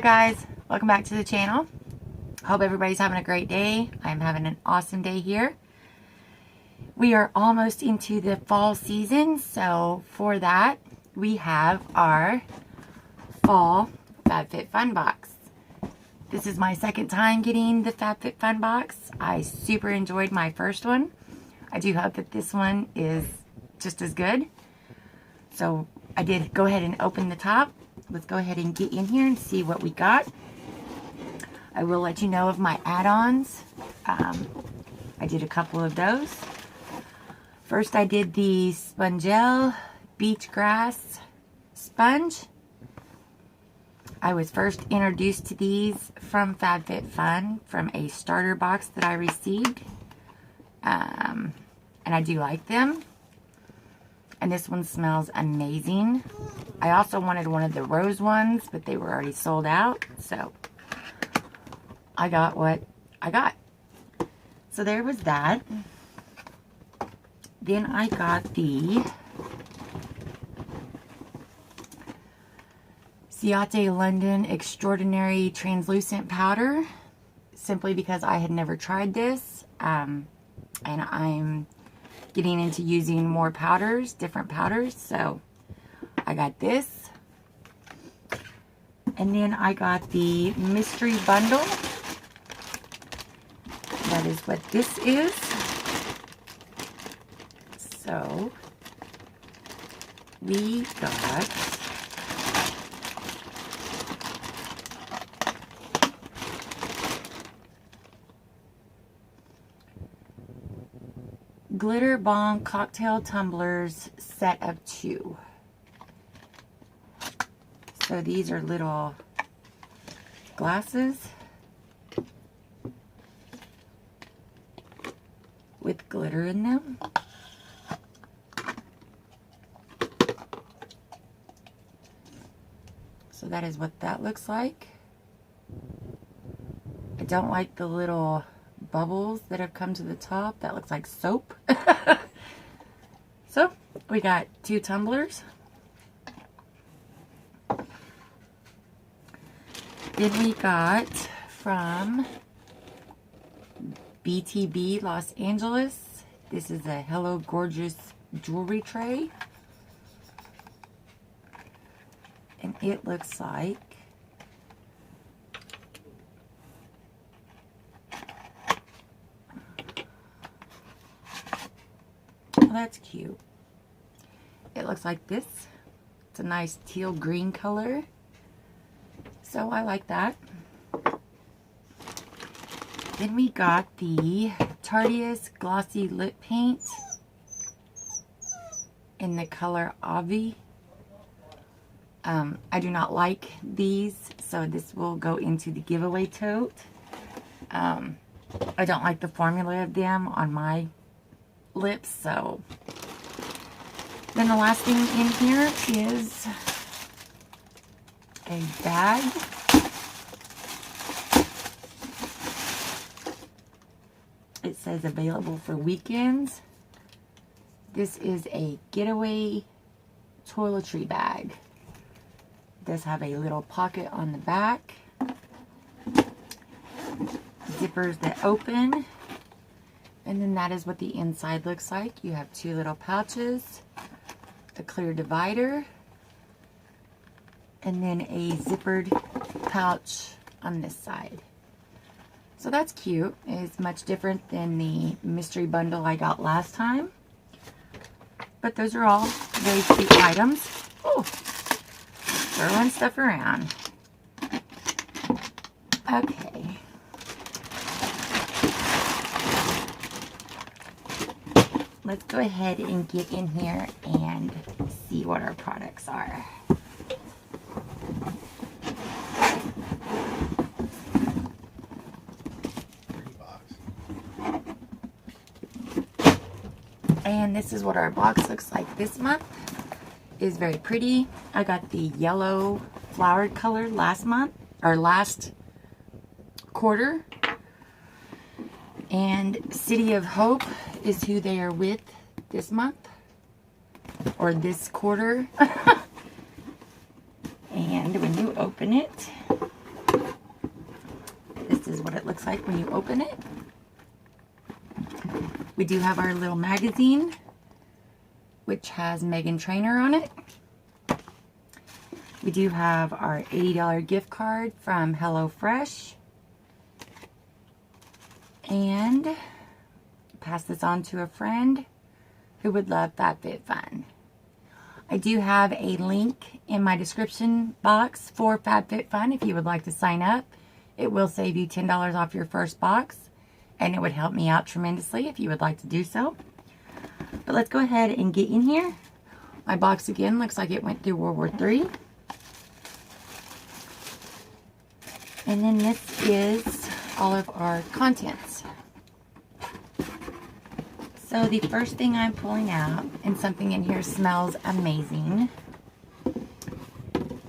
guys, welcome back to the channel. Hope everybody's having a great day. I'm having an awesome day here. We are almost into the fall season, so for that we have our fall Fab Fit Fun box. This is my second time getting the Fab Fit Fun box. I super enjoyed my first one. I do hope that this one is just as good. So I did go ahead and open the top. Let's go ahead and get in here and see what we got. I will let you know of my add-ons. I did a couple of those. First I did the Spongel Beach Grass Sponge. I was first introduced to these from Fab Fit Fun from a starter box that I received. And I do like them. And this one smells amazing. I also wanted one of the rose ones, but they were already sold out. So I got what I got. So there was that. Then I got the Ciate London Extraordinary Translucent Powder, simply because I had never tried this, and I'm getting into using more powders, different powders, so I got this. And then I got the mystery bundle. That is what this is. So we got Glitter Bomb Cocktail Tumblers set of 2. So these are little glasses with glitter in them. So that is what that looks like. I don't like the little bubbles that have come to the top. That looks like soap. So we got 2 tumblers. Then we got from BTB Los Angeles. This is a Hello Gorgeous jewelry tray. And it looks like that's cute. It looks like this. It's a nice teal green color. So I like that. Then we got the Tarteus Glossy Lip Paint in the color Avi. I do not like these, so this will go into the giveaway tote. I don't like the formula of them on my lips, so then the last thing in here is a bag. It says available for weekends. This is a Getaway Toiletry Bag. It does have a little pocket on the back, zippers that open. And then that is what the inside looks like. You have 2 little pouches, a clear divider, and then a zippered pouch on this side. So that's cute. It's much different than the mystery bundle I got last time. But those are all very cute items. Oh, throwing stuff around. Okay. Let's go ahead and get in here and see what our products are. And this is what our box looks like this month. It is very pretty. I got the yellow flowered color last month, or last quarter. And City of Hope is who they are with this month, or this quarter. And when you open it, looks like when you open it. We do have our little magazine, which has Meghan Trainor on it. We do have our $80 gift card from HelloFresh. And pass this on to a friend who would love Fab Fit Fun. I do have a link in my description box for Fab Fit Fun if you would like to sign up. It will save you $10 off your first box, and it would help me out tremendously if you would like to do so. But let's go ahead and get in here. My box again looks like it went through World War III. And then this is all of our contents. So the first thing I'm pulling out, and something in here smells amazing.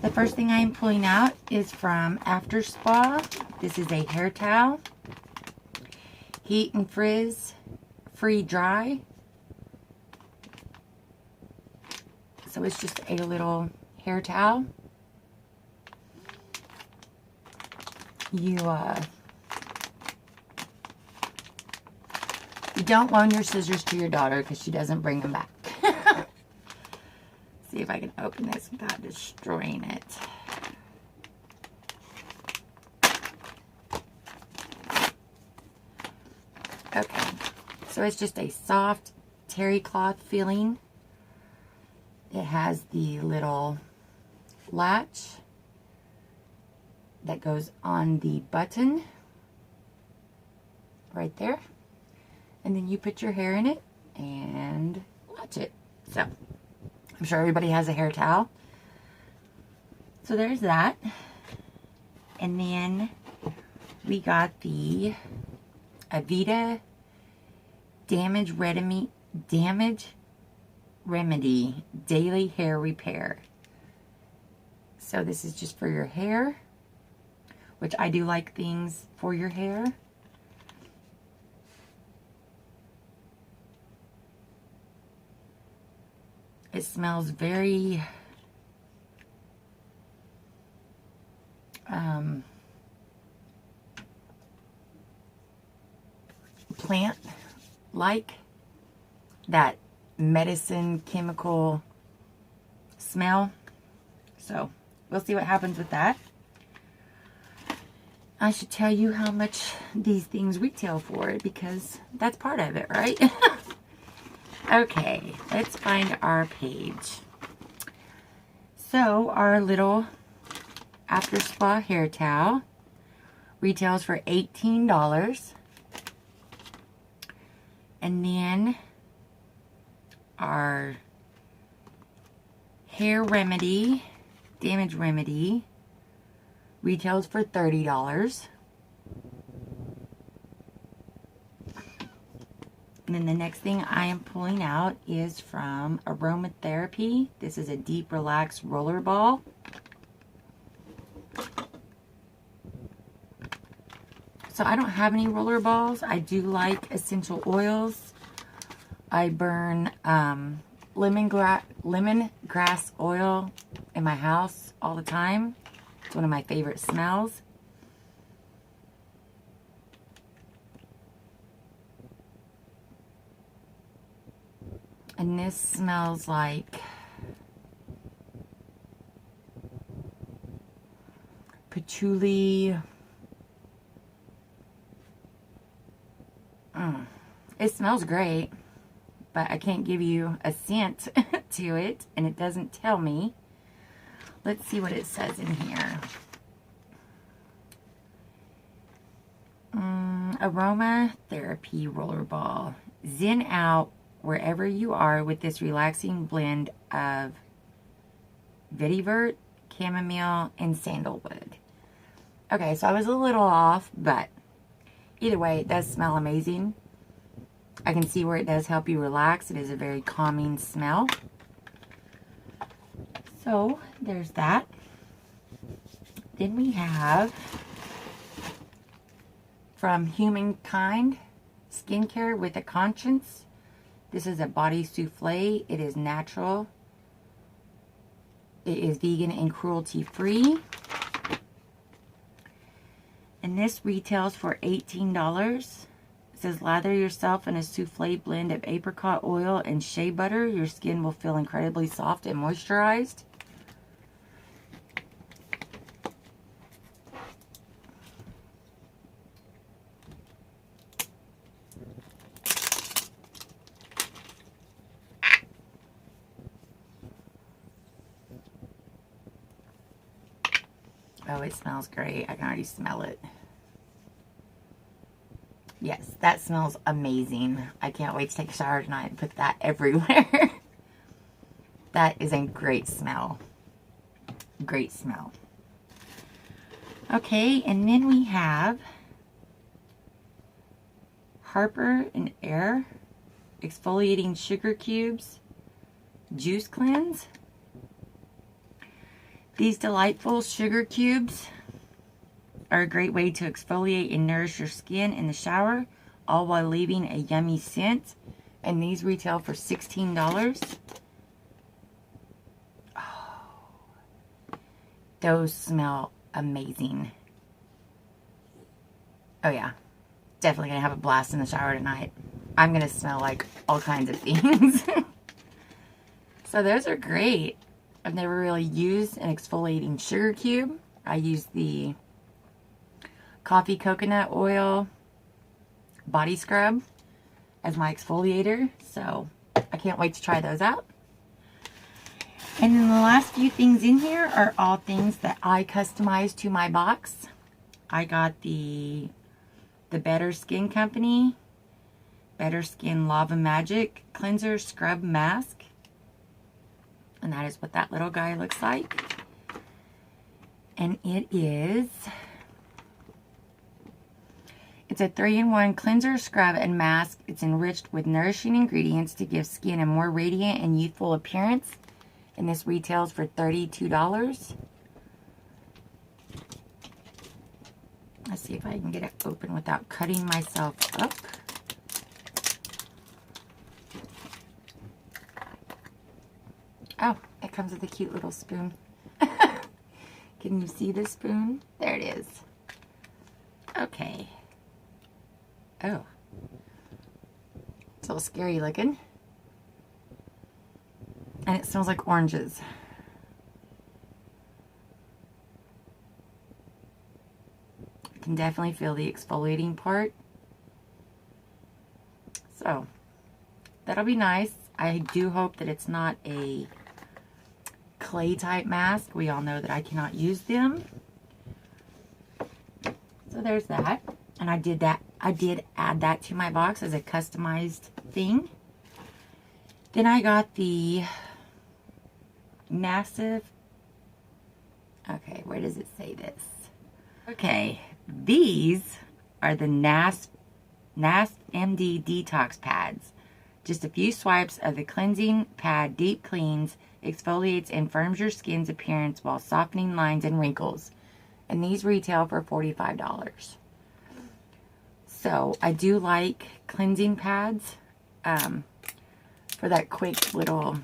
The first thing I'm pulling out is from After Spa. This is a hair towel. Heat and Frizz Free Dry. So it's just a little hair towel. You don't loan your scissors to your daughter because she doesn't bring them back. See if I can open this without destroying it. Okay, so it's just a soft terry cloth feeling. It has the little latch that goes on the button right there, and then you put your hair in it and latch it. So I'm sure everybody has a hair towel. So there's that. And then we got the Avita Damage Remedy Daily Hair Repair. So this is just for your hair, which I do like things for your hair. It smells very plant-like, that medicine chemical smell. So we'll see what happens with that. I should tell you how much these things retail for, because that's part of it, right? Okay, let's find our page. So our little After Spa hair towel retails for $18. And then our hair remedy, damage remedy, retails for $30. And then the next thing I am pulling out is from Aromatherapy. This is a Deep Relax Roller Ball. So I don't have any roller balls. I do like essential oils. I burn lemongrass oil in my house all the time. It's one of my favorite smells. And this smells like patchouli. It smells great, but I can't give you a scent to it, and it doesn't tell me. Let's see what it says in here. Aromatherapy Roller Ball. Zen out wherever you are with this relaxing blend of vetiver, chamomile, and sandalwood. Okay, so I was a little off, but either way, it does smell amazing. I can see where it does help you relax. It is a very calming smell. So there's that. Then we have from Humankind Skincare with a Conscience. This is a body souffle. It is natural. It is vegan and cruelty free. And this retails for $18. It says, lather yourself in a souffle blend of apricot oil and shea butter. Your skin will feel incredibly soft and moisturized. Oh, it smells great. I can already smell it. Yes, that smells amazing. I can't wait to take a shower tonight and put that everywhere. That is a great smell. Great smell. Okay, and then we have Harper and Air Exfoliating Sugar Cubes Juice Cleanse. These delightful sugar cubes are a great way to exfoliate and nourish your skin in the shower, all while leaving a yummy scent. And these retail for $16. Oh, those smell amazing. Oh yeah, definitely gonna have a blast in the shower tonight. I'm gonna smell like all kinds of things. So those are great. I've never really used an exfoliating sugar cube. I use the coffee coconut oil body scrub as my exfoliator. So I can't wait to try those out. And then the last few things in here are all things that I customized to my box. I got the Better Skin Company Better Skin Lava Magic Cleanser Scrub Mask. And that is what that little guy looks like. And it's a 3-in-1 cleanser, scrub, and mask. It's enriched with nourishing ingredients to give skin a more radiant and youthful appearance. And this retails for $32. Let's see if I can get it open without cutting myself up. Oh, it comes with a cute little spoon. Can you see the spoon? There it is. Okay. Oh. It's a little scary looking. And it smells like oranges. I can definitely feel the exfoliating part. So, that'll be nice. I do hope that it's not a clay type mask. We all know that I cannot use them. So there's that. And I did add that to my box as a customized thing. Then I got the massive, okay, where does it say this? Okay, these are the NASP MD Detox Pads. Just a few swipes of the cleansing pad deep cleans, exfoliates, and firms your skin's appearance while softening lines and wrinkles. And these retail for $45. So I do like cleansing pads for that quick little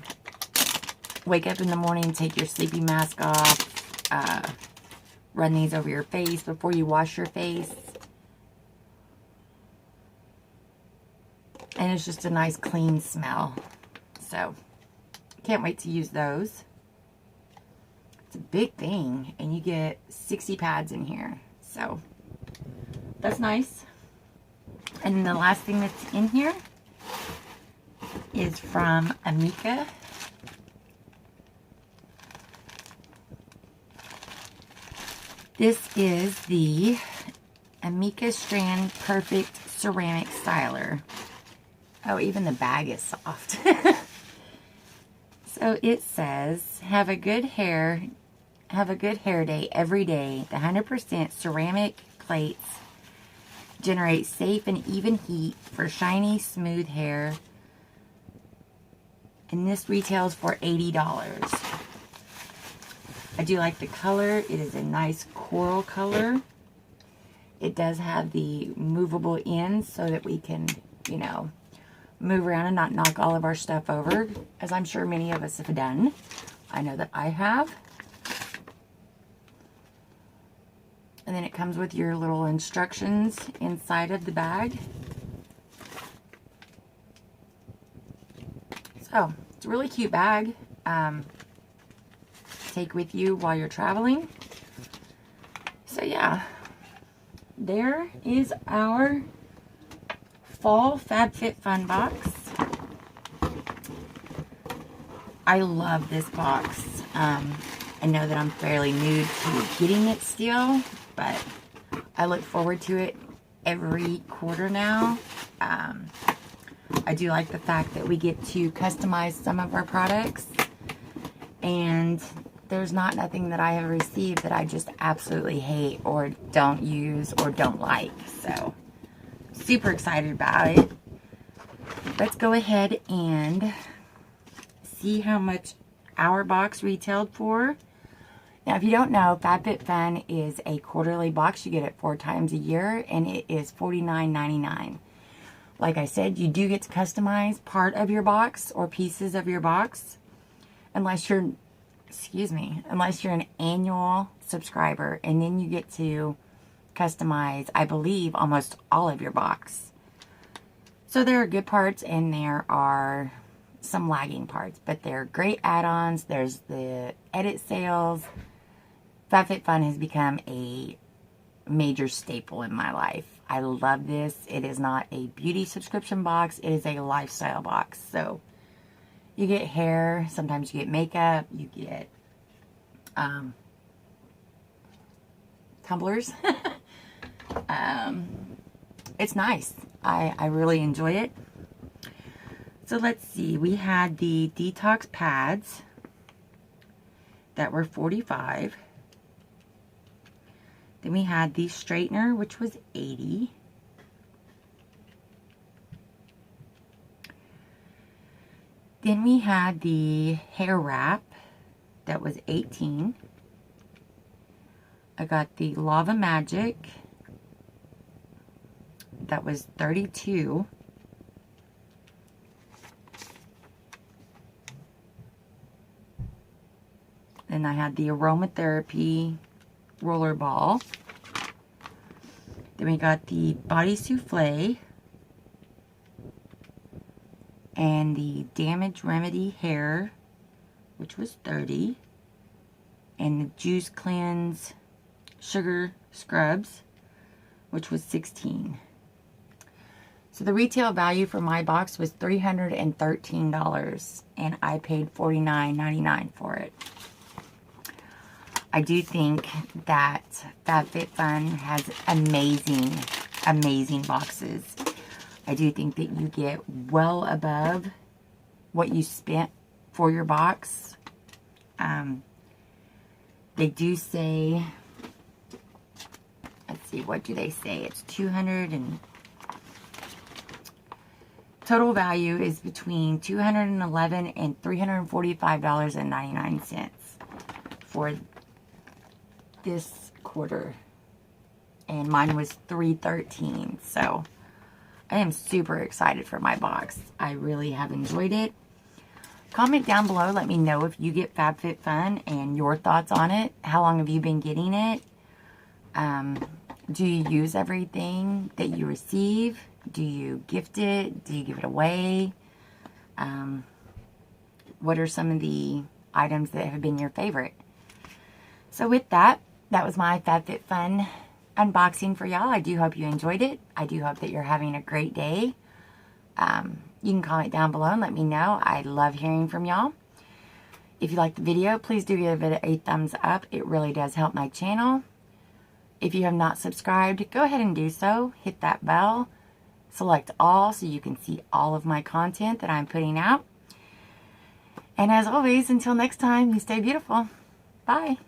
wake up in the morning, take your sleeping mask off, run these over your face before you wash your face. And it's just a nice clean smell. So, can't wait to use those. It's a big thing. And you get 60 pads in here. So, that's nice. And then the last thing that's in here is from Amika. This is the Amika Strand Perfect Ceramic Styler. Oh, even the bag is soft. So it says, have a good hair day every day. The 100% ceramic plates generate safe and even heat for shiny, smooth hair. And this retails for $80. I do like the color. It is a nice coral color. It does have the movable ends so that we can, you know, move around and not knock all of our stuff over, as I'm sure many of us have done. I know that I have. And then it comes with your little instructions inside of the bag. So, it's a really cute bag. Take with you while you're traveling. So yeah, there is our fall Fab Fit Fun box. I love this box. I know that I'm fairly new to getting it still, but I look forward to it every quarter now. I do like the fact that we get to customize some of our products, and there's nothing that I have received that I just absolutely hate or don't use or don't like. So, super excited about it. Let's go ahead and see how much our box retailed for. Now, if you don't know, Fab Fit Fun is a quarterly box. You get it 4 times a year, and it is $49.99. Like I said, you do get to customize part of your box or pieces of your box, unless you're an annual subscriber, and then you get to customize, I believe, almost all of your box. So there are good parts and there are some lagging parts, but they're great add-ons. There's the edit sales. Fab Fit Fun has become a major staple in my life. I love this. It is not a beauty subscription box. It is a lifestyle box. So you get hair, sometimes you get makeup, you get tumblers. It's nice. I really enjoy it. So let's see. We had the Detox Pads that were $45. Then we had the straightener, which was $80. Then we had the hair wrap that was $18. I got the Lava Magic that was $32. Then I had the aromatherapy roller ball. Then we got the body souffle and the damage remedy hair, which was $30, and the juice cleanse sugar scrubs, which was $16. So the retail value for my box was $313, and I paid $49.99 for it. I do think that Fab Fit Fun has amazing, amazing boxes. I do think that you get well above what you spent for your box. They do say, let's see, what do they say? It's 200 and total value is between $211 and $345.99 for this quarter, and mine was $313. So I am super excited for my box. I really have enjoyed it. Comment down below, let me know if you get Fab Fit Fun and your thoughts on it. How long have you been getting it? Do you use everything that you receive? Do you gift it? Do you give it away? What are some of the items that have been your favorite? So with that, that was my Fab Fit Fun unboxing for y'all. I do hope you enjoyed it. I do hope that you're having a great day. You can comment down below and let me know. I love hearing from y'all. If you liked the video, please do give it a thumbs up. It really does help my channel. If you have not subscribed, go ahead and do so. Hit that bell. Select all so you can see all of my content that I'm putting out. And as always, until next time, you stay beautiful. Bye.